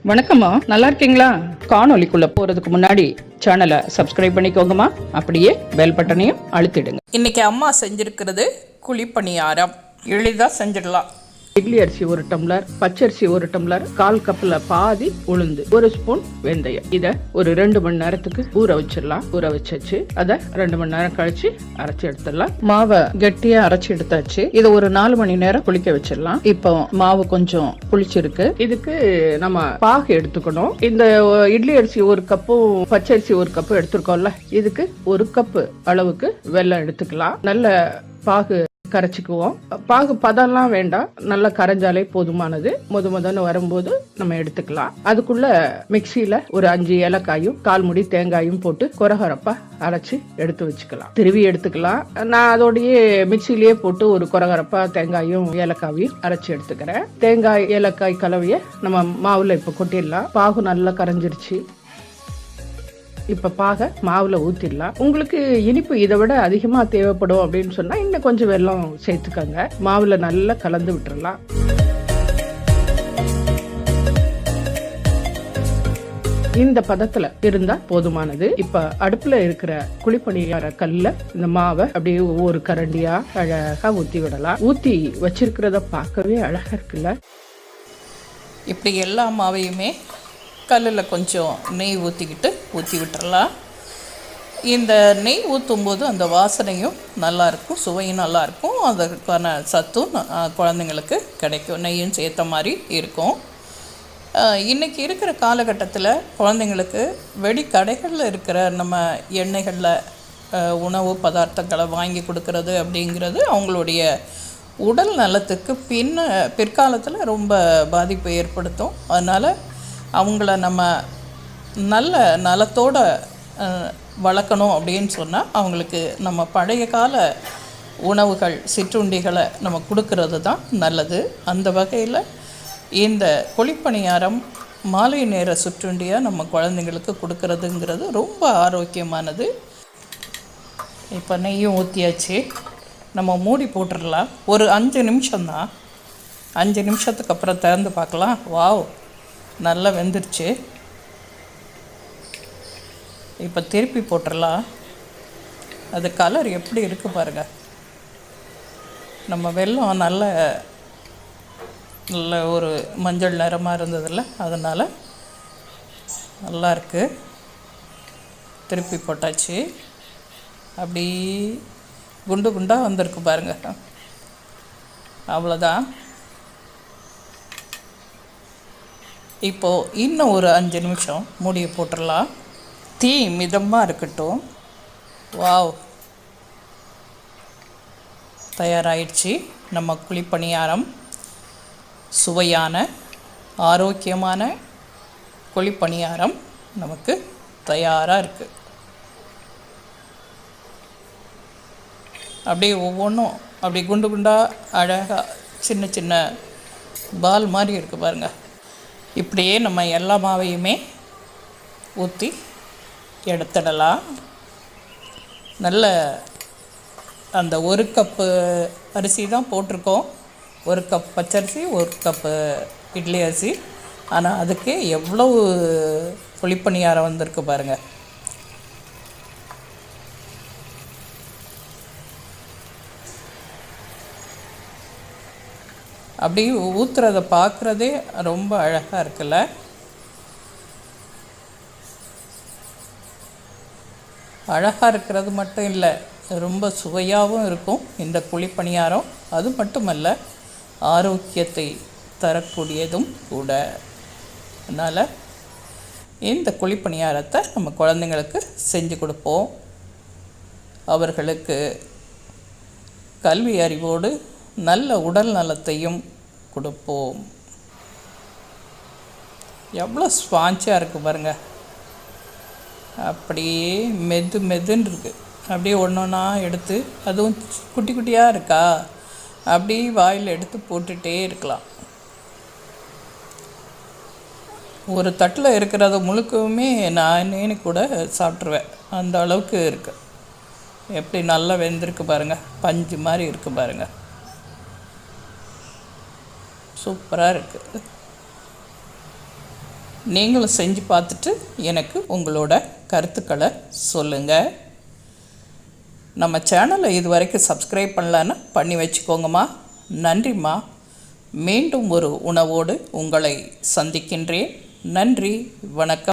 வணக்கம்மா, நல்லா இருக்கீங்களா? காணொலிக்குள்ள போறதுக்கு முன்னாடி சேனலை சப்ஸ்கிரைப் பண்ணிக்கோங்கம்மா. அப்படியே பெல் பட்டனையும் அழுத்திடுங்க. இன்னைக்கு அம்மா செஞ்சிருக்கிறது குழிப்பணியாரம். எளிதாக செஞ்சிடலாம். இட்லி அரிசி 1 டம்ளர், பச்சரிசி 1 டம்ளர், 1/4 கப்ல பாதி உளுந்து, 1 ஸ்பூன் வெந்தயம். இத ஒரு 2 மணி நேரத்துக்கு ஊற வச்சிடலாம். ஊற வச்சாச்சு. அத 2 மணி நேரம் கழிச்சு அரைச்சி எடுத்துடலாம். மாவை கெட்டியா அரைச்சி எடுத்தாச்சு. இதை ஒரு 4 மணி நேரம் புளிக்க வச்சிடலாம். இப்போ மாவு கொஞ்சம் புளிச்சிருக்கு. இதுக்கு நம்ம பாகு எடுத்துக்கணும். இந்த இட்லி அரிசி 1 கப்பும் பச்சரிசி 1 கப்பும் எடுத்துருக்கோம்ல, இதுக்கு 1 கப்பு அளவுக்கு வெல்லம் எடுத்துக்கலாம். நல்ல பாகு கரைச்சிக்குவோம். பாகு பதம்லாம் வேண்டாம், நல்லா கரைஞ்சாலே போதுமானது. முதன்னு வரும்போது நம்ம எடுத்துக்கலாம். அதுக்குள்ள மிக்சியில ஒரு 5 ஏலக்காயும் 1/4 முடி தேங்காயும் போட்டு கொரகரப்பா அரைச்சி எடுத்து வச்சுக்கலாம். திருவி எடுத்துக்கலாம். நான் அதோடய மிக்சிலேயே போட்டு ஒரு கொரகரப்பா தேங்காயும் ஏலக்காயும் அரைச்சி எடுத்துக்கிறேன். தேங்காய் ஏலக்காய் கலவைய நம்ம மாவுல இப்ப கொட்டிடலாம். பாகு நல்லா கரைஞ்சிருச்சு. இப்ப பாக மாவுல ஊத்திடலாம். உங்களுக்கு இனிப்பு இதை விட அதிகமா தேவைப்படும் அப்படின்னு சொன்னா இன்னும் கொஞ்சம் வெல்லம் சேர்த்துக்கங்க. மாவுல நல்லா கலந்து விட்டுறலாம். இந்த பதத்துல இருந்தா போதுமானது. இப்ப அடுப்புல இருக்கிற குழிப்பணியார கல்ல இந்த மாவை அப்படியே ஒவ்வொரு கரண்டியா அழகா ஊத்தி விடலாம். ஊத்தி வச்சிருக்கிறத பார்க்கவே அழகா இருக்குல்ல. இப்படி எல்லா மாவையுமே கல்லில் கொஞ்சம் நெய் ஊற்றி விட்டுறலாம். இந்த நெய் ஊற்றும் போது அந்த வாசனையும் நல்லாயிருக்கும், சுவையும் நல்லாயிருக்கும். அதற்கான சத்தும் குழந்தைங்களுக்கு கிடைக்கும். நெய்யும் சேர்த்த மாதிரி இருக்கும். இன்றைக்கி இருக்கிற காலகட்டத்தில் குழந்தைங்களுக்கு வெடிக்கடைகளில் இருக்கிற நம்ம எண்ணெய்களில் உணவு பதார்த்தங்களை வாங்கி கொடுக்கறது அப்படிங்கிறது அவங்களுடைய உடல் நலத்துக்கு பிற்காலத்தில் ரொம்ப பாதிப்பை ஏற்படுத்தும். அதனால் அவங்கள நம்ம நல்ல நலத்தோடு வளர்க்கணும் அப்படின்னு சொன்னால் அவங்களுக்கு நம்ம பழைய கால உணவுகள் சிற்றுண்டிகளை நம்ம கொடுக்கறது தான் நல்லது. அந்த வகையில் இந்த குழிப்பணியாரம் மாலை நேர சிற்றுண்டியாக நம்ம குழந்தைங்களுக்கு கொடுக்கறதுங்கிறது ரொம்ப ஆரோக்கியமானது. இப்போ நெய்யும் ஊற்றியாச்சு. நம்ம மூடி போட்டுடலாம். ஒரு 5 நிமிஷம்தான். 5 நிமிஷத்துக்கு அப்புறம் திறந்து பார்க்கலாம். வாவ், நல்லா வெந்துருச்சு. இப்போ திருப்பி போட்டுடலாம். அது கலர் எப்படி இருக்குது பாருங்கள். நம்ம வெல்லம் நல்ல ஒரு மஞ்சள் நிறமாக இருந்ததில்ல, அதனால் நல்லா இருக்குது. திருப்பி போட்டாச்சு. அப்படி குண்டு குண்டாக வந்திருக்கு பாருங்கள். அவ்வளோதான். இப்போது இன்னும் ஒரு 5 நிமிஷம் மூடியை போட்டுடலாம். தீ மிதமாக இருக்கட்டும். வாவ், தயாராகிடுச்சு நம்ம குழிப்பணியாரம். சுவையான ஆரோக்கியமான குழிப்பணியாரம் நமக்கு தயாராக இருக்குது. அப்படியே ஒவ்வொன்றும் அப்படி குண்டு குண்டாக அழகாக சின்ன சின்ன பால் மாதிரி இருக்குது பாருங்கள். இப்படியே நம்ம எல்லா மாவையுமே ஊற்றி எடுத்துடலாம். நல்ல அந்த 1 கப்பு அரிசி தான் போட்டிருக்கோம். 1 கப் பச்சரிசி, 1 கப்பு இட்லி அரிசி. ஆனால் அதுக்கு எவ்வளவு குழிப்பணியாரம் வந்திருக்கு பாருங்கள். அப்படி ஊற்றுறதை பார்க்குறதே ரொம்ப அழகாக இருக்குல்ல. அழகாக இருக்கிறது மட்டும் இல்லை, ரொம்ப சுவையாகவும் இருக்கும் இந்த குழிப்பணியாரம். அது மட்டுமல்ல, ஆரோக்கியத்தை தரக்கூடியதும் கூட. அதனால் இந்த குழிப்பணியாரத்தை நம்ம குழந்தைங்களுக்கு செஞ்சு கொடுப்போம். அவர்களுக்கு கல்வி அறிவோடு நல்ல உடல் நலத்தையும் கொடுப்போம். எவ்வளோ ஸ்பாஞ்சாக இருக்குது பாருங்கள். அப்படியே மெதுன்னு இருக்குது. அப்படியே ஒன்றா எடுத்து, அதுவும் குட்டி குட்டியாக இருக்கா, அப்படியே வாயில் எடுத்து போட்டுகிட்டே இருக்கலாம். ஒரு தட்டில் இருக்கிறத முழுக்கவுமே நானே கூட சாப்பிட்ருவேன். அந்த அளவுக்கு இருக்குது. எப்படி நல்லா வெந்திருக்கு பாருங்கள். பஞ்சு மாதிரி இருக்குது பாருங்கள். சூப்பராக இருக்குது. நீங்களும் செஞ்சு பார்த்துட்டு எனக்கு உங்களோட கருத்துக்களை சொல்லுங்கள். நம்ம சேனலை இது வரைக்கும் சப்ஸ்கிரைப் பண்ணலன்னா பண்ணி வச்சுக்கோங்கம்மா. நன்றிம்மா. மீண்டும் ஒரு உணவோடு உங்களை சந்திக்கின்றேன். நன்றி, வணக்கம்.